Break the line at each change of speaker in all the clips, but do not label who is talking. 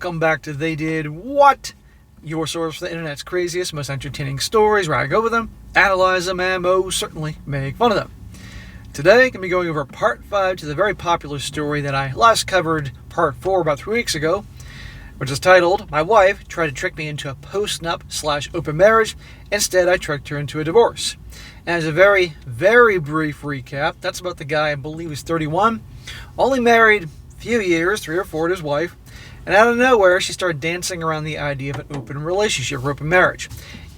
welcome back to They Did What? Your source for the internet's craziest, most entertaining stories, where I go over them, analyze them, and most certainly make fun of them. Today, I'm going to be going over part 5 to the very popular story that I last covered part 4 about 3 weeks ago, which is titled, My Wife Tried to Trick Me into a Post-Nup/Open Marriage. Instead, I tricked her into a divorce. And as a very, very brief recap, that's about the guy, I believe he's 31, only married a few years, 3 or 4, to his wife, and out of nowhere, she started dancing around the idea of an open relationship or open marriage,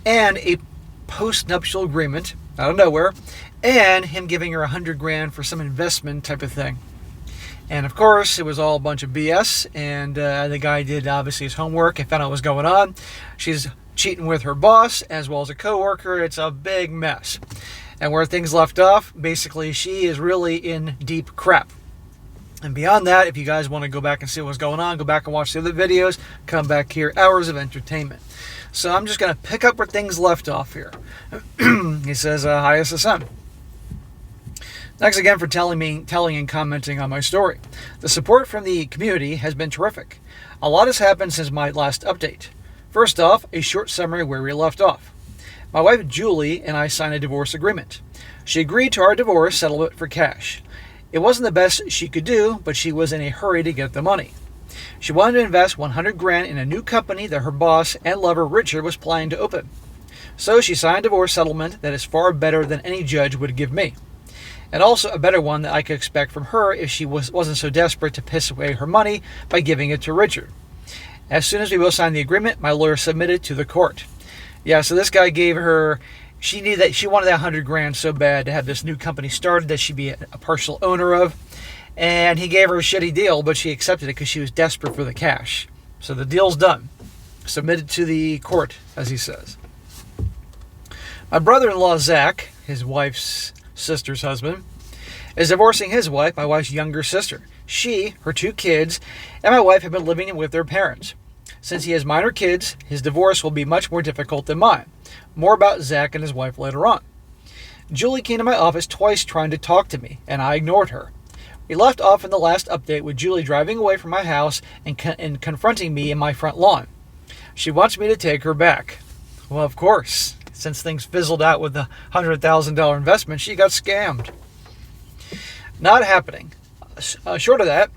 and a post-nuptial agreement, out of nowhere, and him giving her $100,000 for some investment type of thing. And of course, it was all a bunch of BS, and the guy did obviously his homework and found out what was going on. She's cheating with her boss as well as a coworker. It's a big mess. And where things left off, basically, she is really in deep crap. And beyond that, if you guys want to go back and see what's going on, go back and watch the other videos, come back here, hours of entertainment. So I'm just going to pick up where things left off here. He says, hi SSM. Thanks again for telling and commenting on my story. The support from the community has been terrific. A lot has happened since my last update. First off, a short summary where we left off. My wife Julie and I signed a divorce agreement. She agreed to our divorce settlement for cash. It wasn't the best she could do, but she was in a hurry to get the money. She wanted to invest $100,000 in a new company that her boss and lover Richard was planning to open. So she signed a divorce settlement that is far better than any judge would give me. And also a better one that I could expect from her if she wasn't so desperate to piss away her money by giving it to Richard. As soon as we both signed the agreement, my lawyer submitted to the court. Yeah, so this guy gave her, she wanted that $100,000 so bad to have this new company started that she'd be a partial owner of. And he gave her a shitty deal, but she accepted it because she was desperate for the cash. So the deal's done. Submitted to the court, as he says. My brother-in-law, Zach, his wife's sister's husband, is divorcing his wife, my wife's younger sister. She, her 2 kids, and my wife have been living with their parents. Since he has minor kids, his divorce will be much more difficult than mine. More about Zach and his wife later on. Julie came to my office twice trying to talk to me, and I ignored her. We left off in the last update with Julie driving away from my house and confronting me in my front lawn. She wants me to take her back. Well, of course. Since things fizzled out with the $100,000 investment, she got scammed. Not happening. Short of that,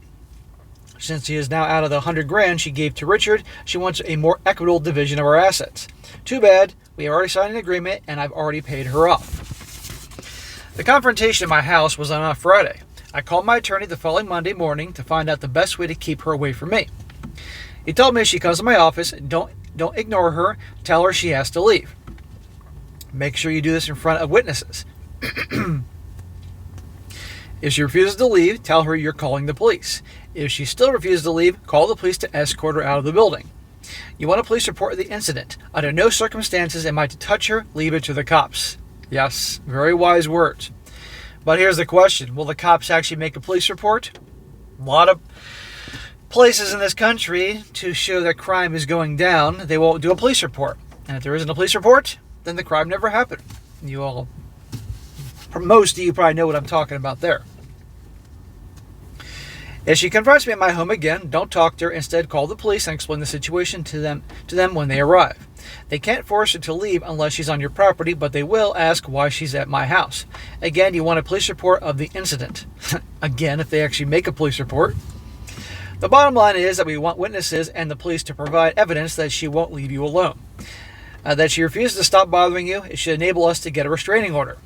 since he is now out of the $100,000 she gave to Richard, she wants a more equitable division of our assets. Too bad, we have already signed an agreement and I've already paid her off. The confrontation at my house was on a Friday. I called my attorney the following Monday morning to find out the best way to keep her away from me. He told me if she comes to my office, don't ignore her, tell her she has to leave. Make sure you do this in front of witnesses. If she refuses to leave, tell her you're calling the police. If she still refuses to leave, call the police to escort her out of the building. You want a police report of the incident. Under no circumstances am I to touch her, leave it to the cops. Yes, very wise words. But here's the question. Will the cops actually make a police report? A lot of places in this country, to show that crime is going down, they won't do a police report. And if there isn't a police report, then the crime never happened. Most of you probably know what I'm talking about there. If she confronts me at my home again, don't talk to her. Instead, call the police and explain the situation to them when they arrive. They can't force her to leave unless she's on your property, but they will ask why she's at my house. Again, you want a police report of the incident. Again, if they actually make a police report. The bottom line is that we want witnesses and the police to provide evidence that she won't leave you alone. That she refuses to stop bothering you, it should enable us to get a restraining order.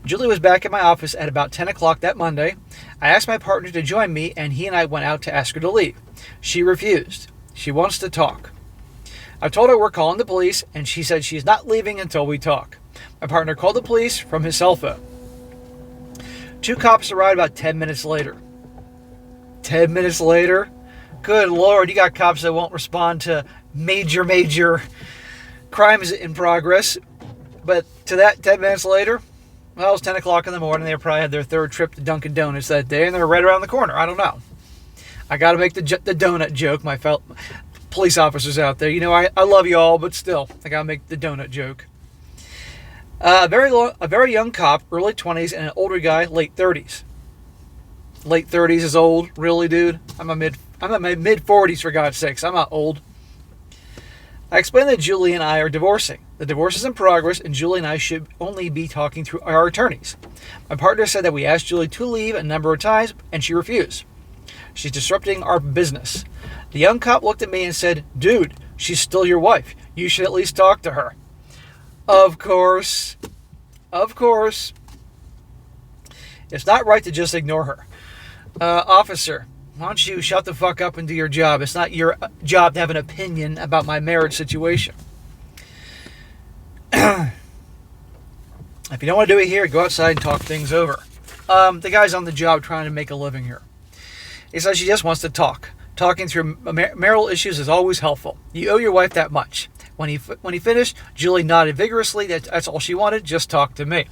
Julie was back at my office at about 10 o'clock that Monday. I asked my partner to join me, and he and I went out to ask her to leave. She refused. She wants to talk. I told her we're calling the police, and she said she's not leaving until we talk. My partner called the police from his cell phone. 2 cops arrived about 10 minutes later. 10 minutes later? Good Lord, you got cops that won't respond to major crimes in progress. But to that, 10 minutes later, well, it was 10 o'clock in the morning. They probably had their 3rd trip to Dunkin' Donuts that day, and they're right around the corner. I don't know. I got to make the donut joke. My fellow police officers out there, I love you all, but still, I got to make the donut joke. A very young cop, early 20s, and an older guy, late 30s. Late 30s is old. Really, dude? I'm at my mid 40s, for God's sakes. I'm not old. I explained that Julie and I are divorcing. The divorce is in progress, and Julie and I should only be talking through our attorneys. My partner said that we asked Julie to leave a number of times, and she refused. She's disrupting our business. The young cop looked at me and said, "Dude, she's still your wife. You should at least talk to her." Of course. Of course. It's not right to just ignore her. Officer, why don't you shut the fuck up and do your job? It's not your job to have an opinion about my marriage situation. If you don't want to do it here, go outside and talk things over. The guy's on the job trying to make a living here. He says she just wants to talk. Talking through marital issues is always helpful. You owe your wife that much. When he finished, Julie nodded vigorously. That's all she wanted. Just talk to me.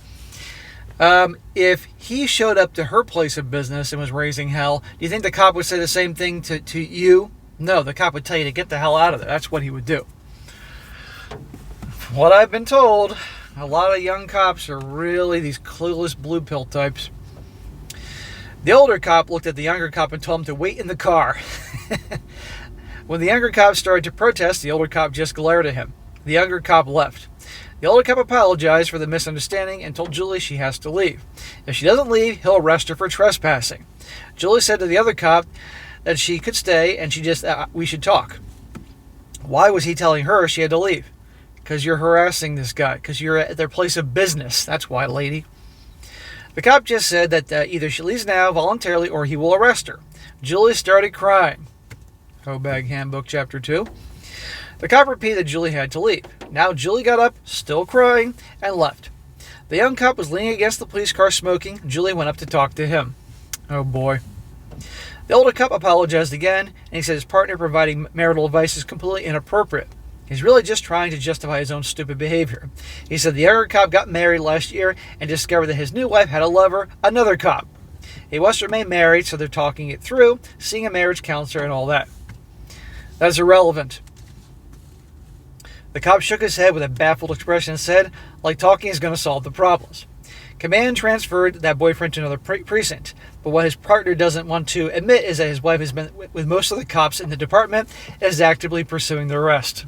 If he showed up to her place of business and was raising hell, do you think the cop would say the same thing to you? No, the cop would tell you to get the hell out of there. That's what he would do. From what I've been told, a lot of young cops are really these clueless blue pill types. The older cop looked at the younger cop and told him to wait in the car. When the younger cop started to protest, the older cop just glared at him. The younger cop left. The older cop apologized for the misunderstanding and told Julie she has to leave. If she doesn't leave, he'll arrest her for trespassing. Julie said to the other cop that she could stay and we should talk. Why was he telling her she had to leave? Because you're harassing this guy. Because you're at their place of business. That's why, lady. The cop just said that either she leaves now voluntarily or he will arrest her. Julie started crying. Hobag Handbook, Chapter 2. The cop repeated that Julie had to leave. Now Julie got up, still crying, and left. The young cop was leaning against the police car smoking. Julie went up to talk to him. Oh boy. The older cop apologized again, and he said his partner providing marital advice is completely inappropriate. He's really just trying to justify his own stupid behavior. He said the younger cop got married last year and discovered that his new wife had a lover, another cop. He wants to remain married, so they're talking it through, seeing a marriage counselor and all that. That's irrelevant. The cop shook his head with a baffled expression and said, like talking is going to solve the problems. Command transferred that boyfriend to another precinct, but what his partner doesn't want to admit is that his wife has been with most of the cops in the department and is actively pursuing the rest.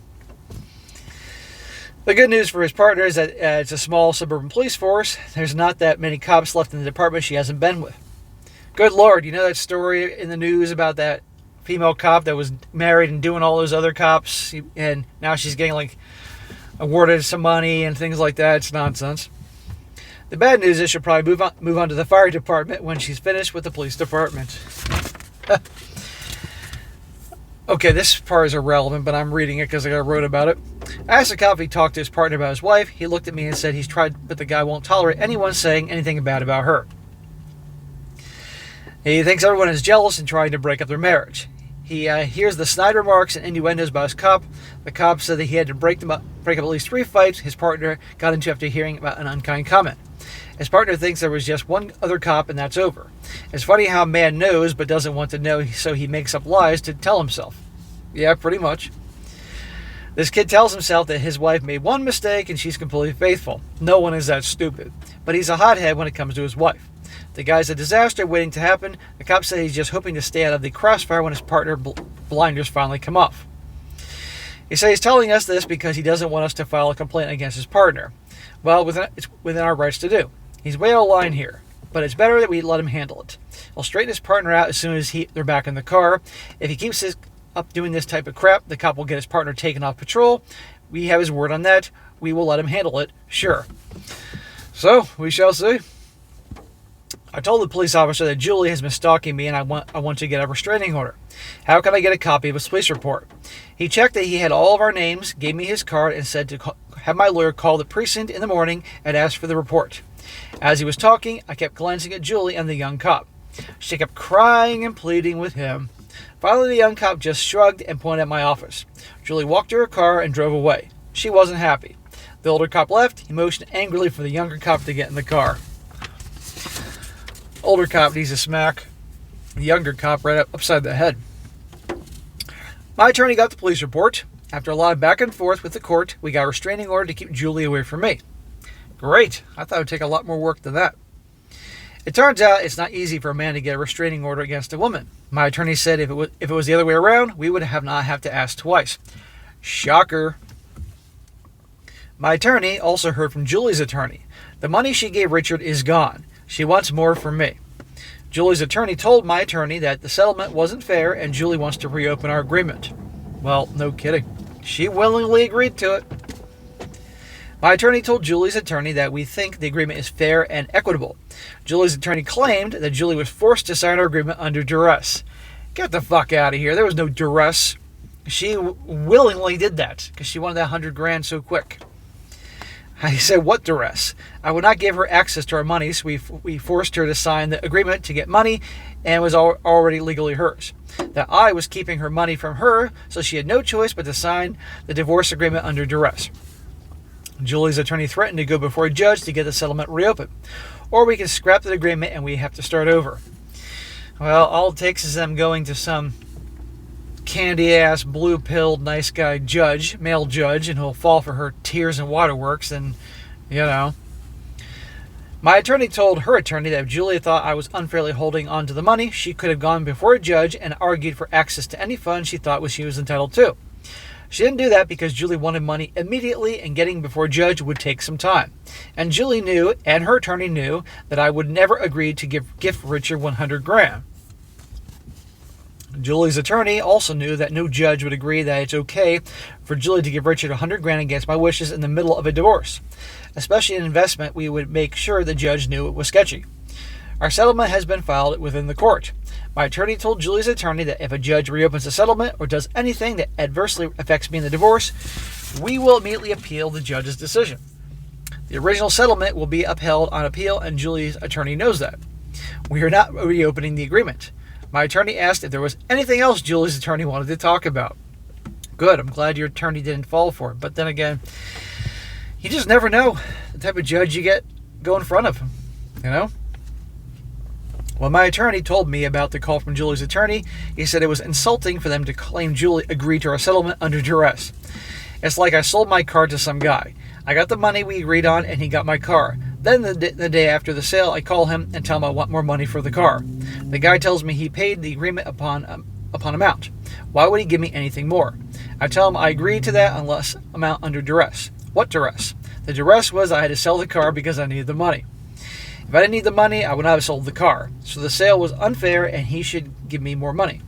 The good news for his partner is that it's a small suburban police force. There's not that many cops left in the department she hasn't been with. Good Lord, you know that story in the news about that female cop that was married and doing all those other cops, and now she's getting awarded some money and things like that? It's nonsense. The bad news is she'll probably move on to the fire department when she's finished with the police department. Okay, this part is irrelevant, but I'm reading it because I wrote about it. I asked the cop if he talked to his partner about his wife. He looked at me and said he's tried, but the guy won't tolerate anyone saying anything bad about her. He thinks everyone is jealous and trying to break up their marriage. He hears the snide remarks and innuendos about his cop. The cop said that he had to break up at least 3 fights his partner got into after hearing about an unkind comment. His partner thinks there was just one other cop and that's over. It's funny how a man knows but doesn't want to know, so he makes up lies to tell himself. Yeah, pretty much. This kid tells himself that his wife made one mistake and she's completely faithful. No one is that stupid. But he's a hothead when it comes to his wife. The guy's a disaster waiting to happen. The cop said he's just hoping to stay out of the crossfire when his partner blinders finally come off. He says he's telling us this because he doesn't want us to file a complaint against his partner. Well, it's within our rights to do. He's way out of line here, but it's better that we let him handle it. He'll straighten his partner out as soon as they're back in the car. If he keeps up doing this type of crap, the cop will get his partner taken off patrol. We have his word on that. We will let him handle it, sure. So, we shall see. I told the police officer that Julie has been stalking me and I want to get a restraining order. How can I get a copy of his police report? He checked that he had all of our names, gave me his card, and said to have my lawyer call the precinct in the morning and ask for the report. As he was talking, I kept glancing at Julie and the young cop. She kept crying and pleading with him. Finally, the young cop just shrugged and pointed at my office. Julie walked to her car and drove away. She wasn't happy. The older cop left. He motioned angrily for the younger cop to get in the car. Older cop needs a smack. The younger cop right upside the head. My attorney got the police report. After a lot of back and forth with the court, we got a restraining order to keep Julie away from me. Great. I thought it would take a lot more work than that. It turns out it's not easy for a man to get a restraining order against a woman. My attorney said if it was the other way around, we would not have to ask twice. Shocker. My attorney also heard from Julie's attorney. The money she gave Richard is gone. She wants more from me. Julie's attorney told my attorney that the settlement wasn't fair and Julie wants to reopen our agreement. Well, no kidding. She willingly agreed to it. My attorney told Julie's attorney that we think the agreement is fair and equitable. Julie's attorney claimed that Julie was forced to sign our agreement under duress. Get the fuck out of here. There was no duress. She willingly did that because she wanted that $100,000 so quick. I said, what duress? I would not give her access to our money, so we forced her to sign the agreement to get money and was already legally hers. That I was keeping her money from her, so she had no choice but to sign the divorce agreement under duress. Julie's attorney threatened to go before a judge to get the settlement reopened, or we can scrap the agreement and we have to start over. Well, all it takes is them going to some candy-ass, blue-pilled, nice guy judge, male judge, and he'll fall for her tears and waterworks, and, My attorney told her attorney that if Julie thought I was unfairly holding on to the money, she could have gone before a judge and argued for access to any funds she thought she was entitled to. She didn't do that because Julie wanted money immediately, and getting before a judge would take some time. And Julie knew, and her attorney knew, that I would never agree to gift Richard $100,000. Julie's attorney also knew that no judge would agree that it's okay for Julie to give Richard $100,000 against my wishes in the middle of a divorce. Especially an investment, we would make sure the judge knew it was sketchy. Our settlement has been filed within the court. My attorney told Julie's attorney that if a judge reopens the settlement or does anything that adversely affects me in the divorce, we will immediately appeal the judge's decision. The original settlement will be upheld on appeal, and Julie's attorney knows that. We are not reopening the agreement. My attorney asked if there was anything else Julie's attorney wanted to talk about. Good, I'm glad your attorney didn't fall for it. But then again, you just never know the type of judge you go in front of, When my attorney told me about the call from Julie's attorney, he said it was insulting for them to claim Julie agreed to our settlement under duress. It's like I sold my car to some guy. I got the money we agreed on, and he got my car. Then the day after the sale, I call him and tell him I want more money for the car. The guy tells me he paid the agreement upon amount. Why would he give me anything more? I tell him I agreed to that unless amount under duress. What duress? The duress was I had to sell the car because I needed the money. If I didn't need the money, I would not have sold the car. So the sale was unfair and he should give me more money.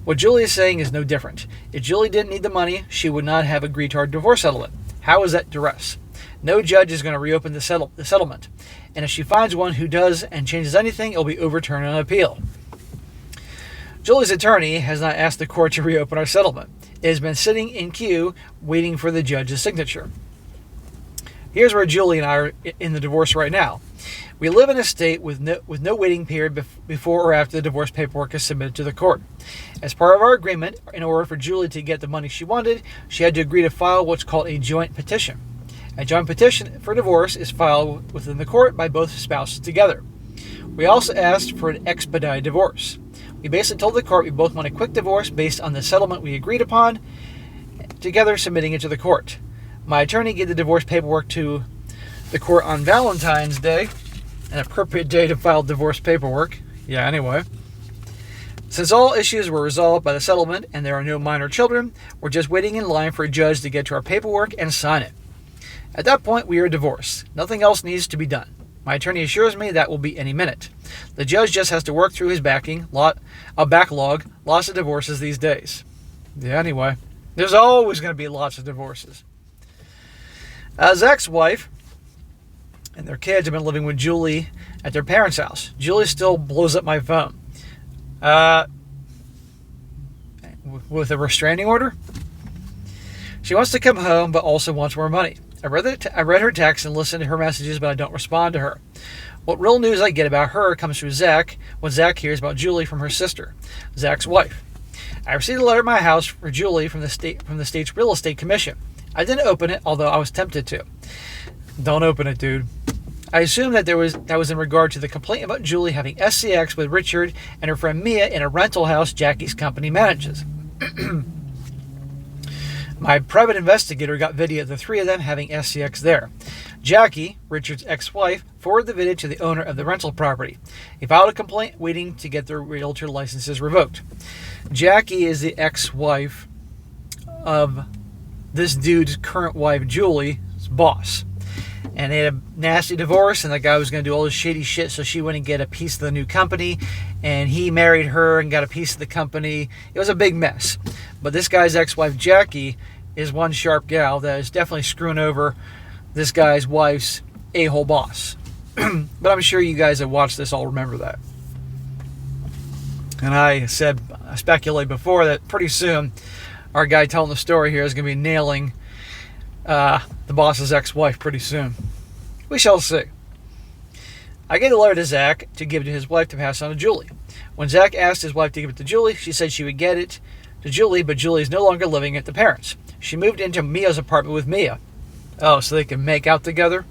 What Julie is saying is no different. If Julie didn't need the money, she would not have agreed to our divorce settlement. How is that duress? No judge is going to reopen the settlement. And if she finds one who does and changes anything, it will be overturned on appeal. Julie's attorney has not asked the court to reopen our settlement. It has been sitting in queue waiting for the judge's signature. Here's where Julie and I are in the divorce right now. We live in a state with no waiting period before or after the divorce paperwork is submitted to the court. As part of our agreement, in order for Julie to get the money she wanted, she had to agree to file what's called a joint petition. A joint petition for divorce is filed within the court by both spouses together. We also asked for an expedited divorce. We basically told the court we both want a quick divorce based on the settlement we agreed upon, together submitting it to the court. My attorney gave the divorce paperwork to the court on Valentine's Day, an appropriate day to file divorce paperwork. Anyway. Since all issues were resolved by the settlement and there are no minor children, we're just waiting in line for a judge to get to our paperwork and sign it. At that point, we are divorced. Nothing else needs to be done. My attorney assures me that will be any minute. The judge just has to work through his backlog, lots of divorces these days. Anyway, there's always going to be lots of divorces. Zach's wife and their kids have been living with Julie at their parents' house. Julie still blows up my phone. With a restraining order? She wants to come home, but also wants more money. I read her text and listened to her messages, but I don't respond to her. What real news I get about her comes through Zach when Zach hears about Julie from her sister, Zach's wife. I received a letter at my house for Julie from the state's real estate commission. I didn't open it, although I was tempted to. Don't open it, dude. I assume that was in regard to the complaint about Julie having SCX with Richard and her friend Mia in a rental house Jackie's company manages. My private investigator got video of the three of them having SCX there. Jackie, Richard's ex-wife, forwarded the video to the owner of the rental property. He filed a complaint, waiting to get their realtor licenses revoked. Jackie is the ex-wife of this dude's current wife, Julie's boss. And they had a nasty divorce, and the guy was going to do all this shady shit so she wouldn't get a piece of the new company. And he married her and got a piece of the company. It was a big mess. But this guy's ex-wife, Jackie, is one sharp gal that is definitely screwing over this guy's wife's a-hole boss. But I'm sure you guys that watched this all remember that. And I speculated before that pretty soon our guy telling the story here is going to be nailing the boss's ex-wife pretty soon. We shall see. I gave the letter to Zach to give to his wife to pass on to Julie. When Zach asked his wife to give it to Julie, she said she would get it to Julie, but Julie is no longer living at the parents. She moved into Mia's apartment with Mia. Oh, so they can make out together?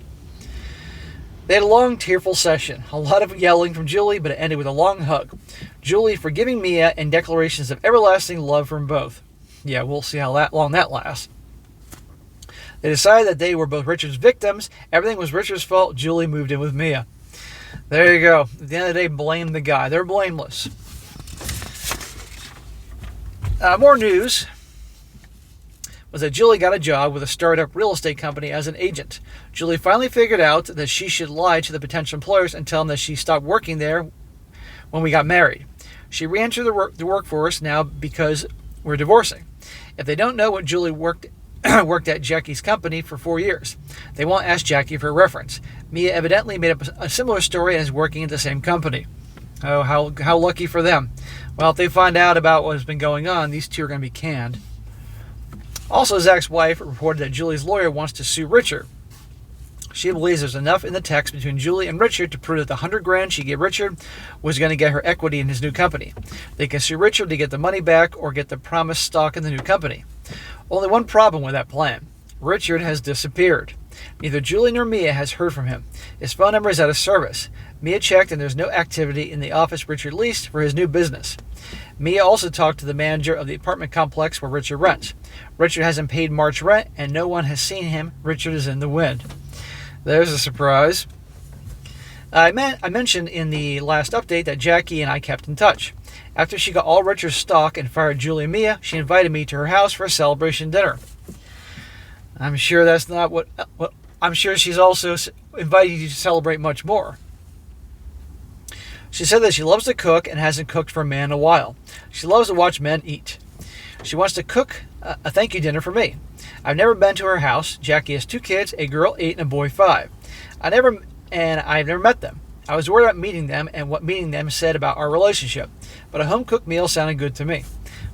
They had a long, tearful session. A lot of yelling from Julie, but it ended with a long hug. Julie forgiving Mia and declarations of everlasting love from both. Yeah, we'll see how long that lasts. They decided that they were both Richard's victims. Everything was Richard's fault. Julie moved in with Mia. There you go. At the end of the day, blame the guy. They're blameless. More news was that Julie got a job with a startup real estate company as an agent. Julie finally figured out that she should lie to the potential employers and tell them that she stopped working there when we got married. She re-entered the workforce now because we're divorcing. If they don't know what Julie worked at Jackie's company for 4 years, they won't ask Jackie for a reference. Mia evidently made up a similar story and is working at the same company. Oh, how lucky for them. Well, if they find out about what has been going on, these two are going to be canned. Also, Zach's wife reported that Julie's lawyer wants to sue Richard. She believes there's enough in the text between Julie and Richard to prove that the $100,000 she gave Richard was going to get her equity in his new company. They can sue Richard to get the money back or get the promised stock in the new company. Only one problem with that plan. Richard has disappeared. Neither Julie nor Mia has heard from him. His phone number is out of service. Mia checked and there's no activity in the office Richard leased for his new business. Mia also talked to the manager of the apartment complex where Richard rents. Richard hasn't paid March rent and no one has seen him. Richard is in the wind. There's a surprise. I mentioned in the last update that Jackie and I kept in touch. After she got all Richard's stock and fired Julie and Mia, she invited me to her house for a celebration dinner. I'm sure that's not what I'm sure she's also invited you to celebrate much more. She said that she loves to cook and hasn't cooked for a man in a while. She loves to watch men eat. She wants to cook a thank you dinner for me. I've never been to her house. Jackie has 2 kids, a girl 8 and a boy 5. I've never met them. I was worried about meeting them and what meeting them said about our relationship, but a home-cooked meal sounded good to me.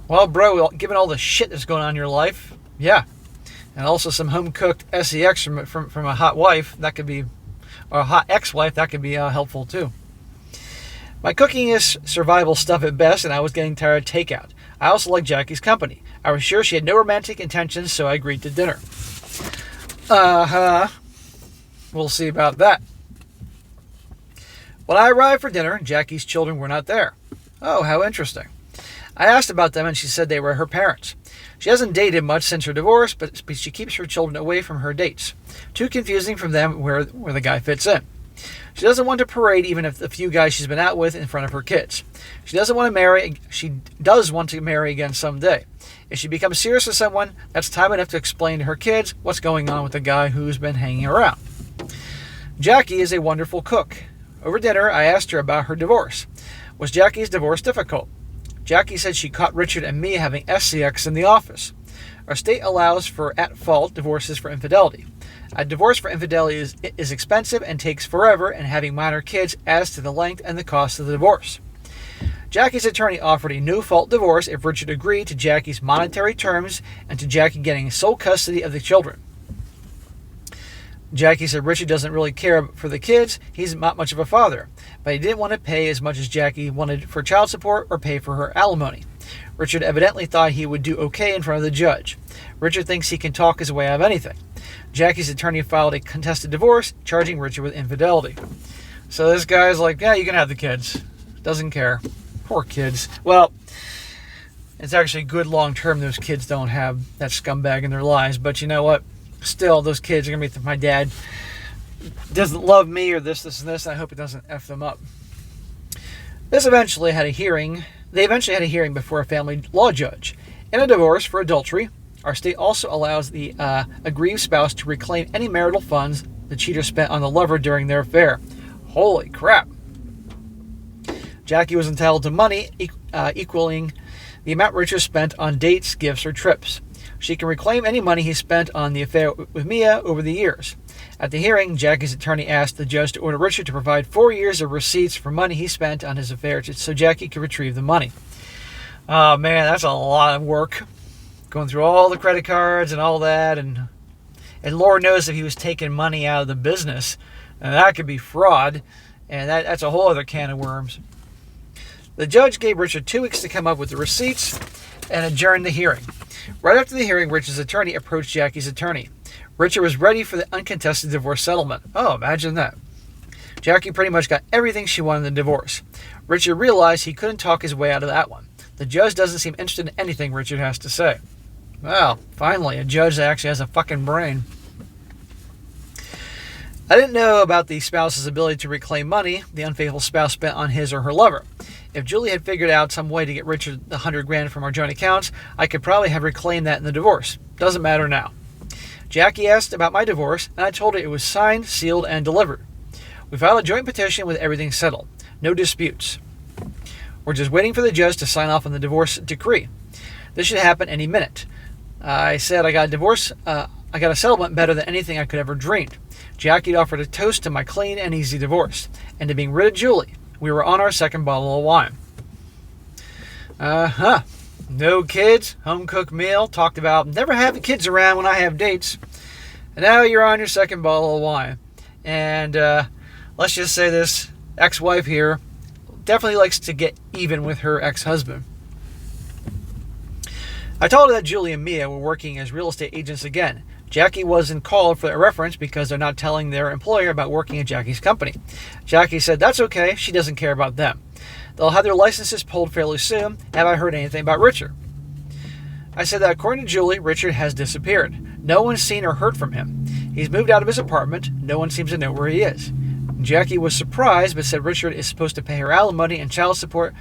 Well, bro, given all the shit that's going on in your life, yeah. And also some home-cooked SEX from a hot wife, that could be, or a hot ex-wife, that could be helpful too. My cooking is survival stuff at best, and I was getting tired of takeout. I also like Jackie's company. I was sure she had no romantic intentions, so I agreed to dinner. We'll see about that. When I arrived for dinner, Jackie's children were not there. Oh, how interesting. I asked about them, and she said they were her parents. She hasn't dated much since her divorce, but she keeps her children away from her dates. Too confusing from them where the guy fits in. She doesn't want to parade even if the few guys she's been out with in front of her kids. She does want to marry again someday. If she becomes serious with someone, that's time enough to explain to her kids what's going on with the guy who's been hanging around. Jackie is a wonderful cook. Over dinner, I asked her about her divorce. Was Jackie's divorce difficult? Jackie said she caught Richard and me having SCX in the office. Our state allows for at-fault divorces for infidelity. A divorce for infidelity is expensive and takes forever, and having minor kids adds to the length and the cost of the divorce. Jackie's attorney offered a no-fault divorce if Richard agreed to Jackie's monetary terms and to Jackie getting sole custody of the children. Jackie said Richard doesn't really care for the kids. He's not much of a father, but he didn't want to pay as much as Jackie wanted for child support or pay for her alimony. Richard evidently thought he would do okay in front of the judge. Richard thinks he can talk his way out of anything. Jackie's attorney filed a contested divorce, charging Richard with infidelity. So this guy's like, yeah, you can have the kids. Doesn't care. Poor kids. Well, It's actually good long term those kids don't have that scumbag in their lives. But you know what? Still, those kids are going to be thinking, my dad doesn't love me or this, and this. And I hope it doesn't F them up. They eventually had a hearing before a family law judge. In a divorce for adultery, our state also allows the aggrieved spouse to reclaim any marital funds the cheater spent on the lover during their affair. Holy crap. Jackie was entitled to money equaling the amount Richard spent on dates, gifts, or trips. She can reclaim any money he spent on the affair with Mia over the years. At the hearing, Jackie's attorney asked the judge to order Richard to provide 4 years of receipts for money he spent on his affair so Jackie could retrieve the money. Oh man, that's a lot of work. Going through all the credit cards and all that, and Lord knows if he was taking money out of the business, and that could be fraud, and that's a whole other can of worms. The judge gave Richard 2 weeks to come up with the receipts and adjourned the hearing. Right after the hearing, Richard's attorney approached Jackie's attorney. Richard was ready for the uncontested divorce settlement. Oh, imagine that. Jackie pretty much got everything she wanted in the divorce. Richard realized he couldn't talk his way out of that one. The judge doesn't seem interested in anything Richard has to say. Well, finally, a judge that actually has a fucking brain. I didn't know about the spouse's ability to reclaim money the unfaithful spouse spent on his or her lover. If Julie had figured out some way to get Richard the $100,000 from our joint accounts, I could probably have reclaimed that in the divorce. Doesn't matter now. Jackie asked about my divorce, and I told her it was signed, sealed, and delivered. We filed a joint petition with everything settled. No disputes. We're just waiting for the judge to sign off on the divorce decree. This should happen any minute. I said I got a divorce. I got a settlement better than anything I could ever dreamed. Jackie offered a toast to my clean and easy divorce, and to being rid of Julie. We were on our second bottle of wine. No kids, home-cooked meal, talked about never having kids around when I have dates. And now you're on your second bottle of wine. And let's just say this ex-wife here definitely likes to get even with her ex-husband. I told her that Julie and Mia were working as real estate agents again. Jackie wasn't called for a reference because they're not telling their employer about working at Jackie's company. Jackie said that's okay, she doesn't care about them. They'll have their licenses pulled fairly soon. Have I heard anything about Richard? I said that according to Julie, Richard has disappeared. No one's seen or heard from him. He's moved out of his apartment. No one seems to know where he is. Jackie was surprised, but said Richard is supposed to pay her alimony and child support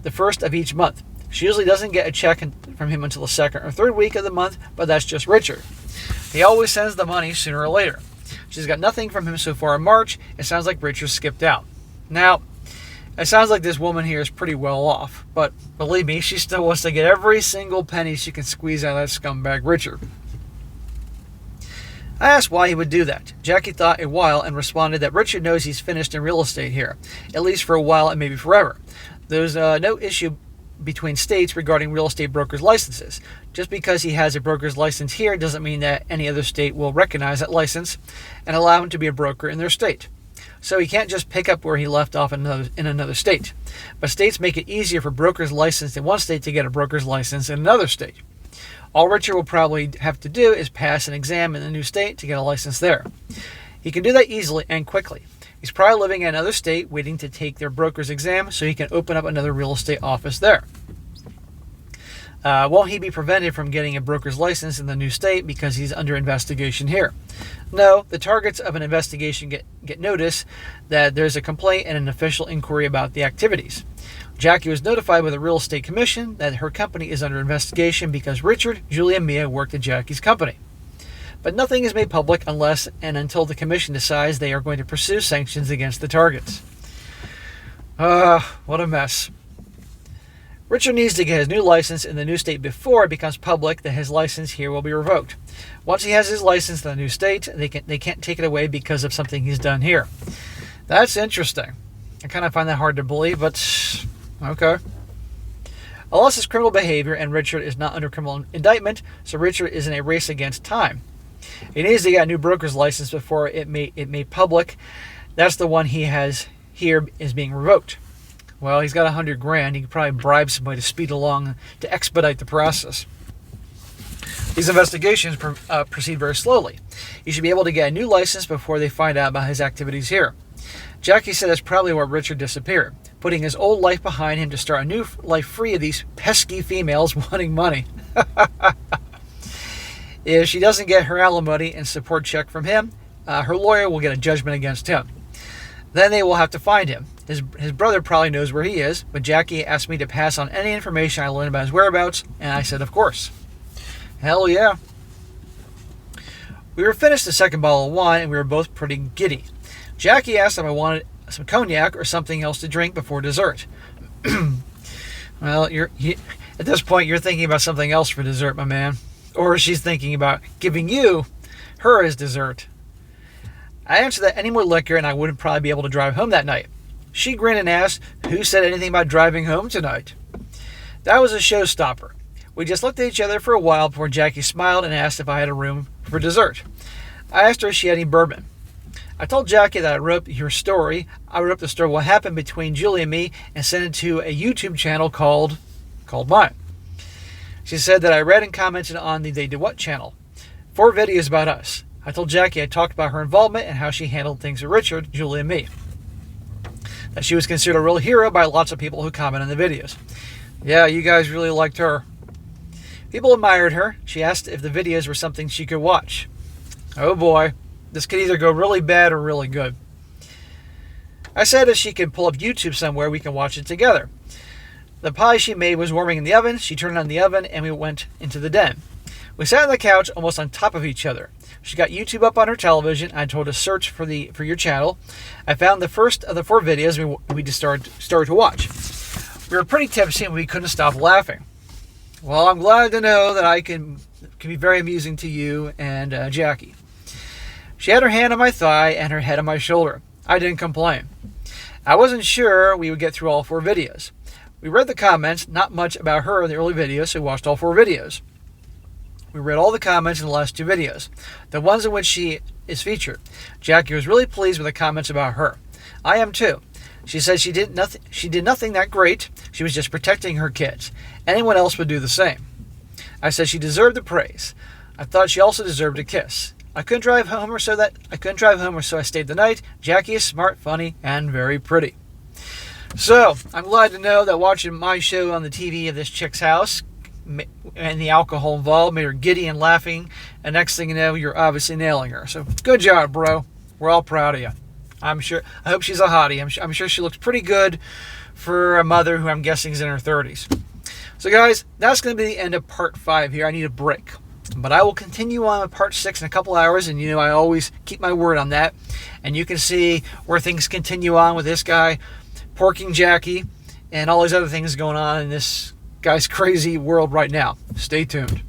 the first of each month. She usually doesn't get a check from him until the second or third week of the month, but that's just Richard. He always sends the money sooner or later. She's got nothing from him so far in March. It sounds like Richard skipped out. Now, it sounds like this woman here is pretty well off, but believe me, she still wants to get every single penny she can squeeze out of that scumbag Richard. I asked why he would do that. Jackie thought a while and responded that Richard knows he's finished in real estate here, at least for a while and maybe forever. There's no issue between states regarding real estate brokers' licenses. Just because he has a broker's license here doesn't mean that any other state will recognize that license and allow him to be a broker in their state. So he can't just pick up where he left off in another state. But states make it easier for brokers licensed in one state to get a broker's license in another state. All Richard will probably have to do is pass an exam in the new state to get a license there. He can do that easily and quickly. He's probably living in another state waiting to take their broker's exam so he can open up another real estate office there. Won't he be prevented from getting a broker's license in the new state because he's under investigation here? No, the targets of an investigation get notice that there's a complaint and an official inquiry about the activities. Jackie was notified by the real estate commission that her company is under investigation because Richard, Julie, and Mia worked at Jackie's company. But nothing is made public unless and until the commission decides they are going to pursue sanctions against the targets. What a mess. Richard needs to get his new license in the new state before it becomes public that his license here will be revoked. Once he has his license in the new state, they can't take it away because of something he's done here. That's interesting. I kind of find that hard to believe, but okay. Unless it's criminal behavior and Richard is not under criminal indictment, so Richard is in a race against time. He needs to get a new broker's license before it made public. That's the one he has here is being revoked. Well, he's got $100,000. He could probably bribe somebody to speed along to expedite the process. These investigations proceed very slowly. He should be able to get a new license before they find out about his activities here. Jackie said that's probably where Richard disappeared. putting his old life behind him to start a new life free of these pesky females wanting money. If she doesn't get her alimony and support check from him, her lawyer will get a judgment against him. Then they will have to find him. His brother probably knows where he is, but Jackie asked me to pass on any information I learned about his whereabouts, and I said, of course. Hell yeah. We were finished the second bottle of wine, and we were both pretty giddy. Jackie asked if I wanted some cognac or something else to drink before dessert. Well, at this point, you're thinking about something else for dessert, my man. Or she's thinking about giving her as dessert. I answered that any more liquor and I wouldn't probably be able to drive home that night. She grinned and asked, who said anything about driving home tonight? That was a showstopper. We just looked at each other for a while before Jackie smiled and asked if I had a room for dessert. I asked her if she had any bourbon. I told Jackie that I wrote your story. I wrote up the story what happened between Julie and me and sent it to a YouTube channel called mine. She said that I read and commented on the They Did What channel. 4 videos about us. I told Jackie I talked about her involvement and how she handled things with Richard, Julie, and me. That she was considered a real hero by lots of people who comment on the videos. Yeah, you guys really liked her. People admired her. She asked if the videos were something she could watch. Oh boy, this could either go really bad or really good. I said if she could pull up YouTube somewhere, we can watch it together. The pie she made was warming in the oven. She turned on the oven and we went into the den. We sat on the couch almost on top of each other. She got YouTube up on her television. I told her to search for your channel. I found the first of the 4 videos we just started to watch. We were pretty tipsy and we couldn't stop laughing. Well, I'm glad to know that I can be very amusing to you and Jackie. She had her hand on my thigh and her head on my shoulder. I didn't complain. I wasn't sure we would get through all 4 videos. We read the comments, not much about her in the early videos, so we watched all 4 videos. We read all the comments in the last 2 videos, the ones in which she is featured. Jackie was really pleased with the comments about her. I am too. She said she did nothing that great. She was just protecting her kids. Anyone else would do the same. I said she deserved the praise. I thought she also deserved a kiss. I couldn't drive home, so I stayed the night. Jackie is smart, funny, and very pretty. So, I'm glad to know that watching my show on the TV of this chick's house and the alcohol involved made her giddy and laughing. And next thing you know, you're obviously nailing her. So, good job, bro. We're all proud of you. I hope she's a hottie. I'm sure she looks pretty good for a mother who I'm guessing is in her 30s. So, guys, that's going to be the end of part 5 here. I need a break. But I will continue on with part 6 in a couple hours, and I always keep my word on that. And you can see where things continue on with this guy porking Jackie and all these other things going on in this guy's crazy world right now. Stay tuned.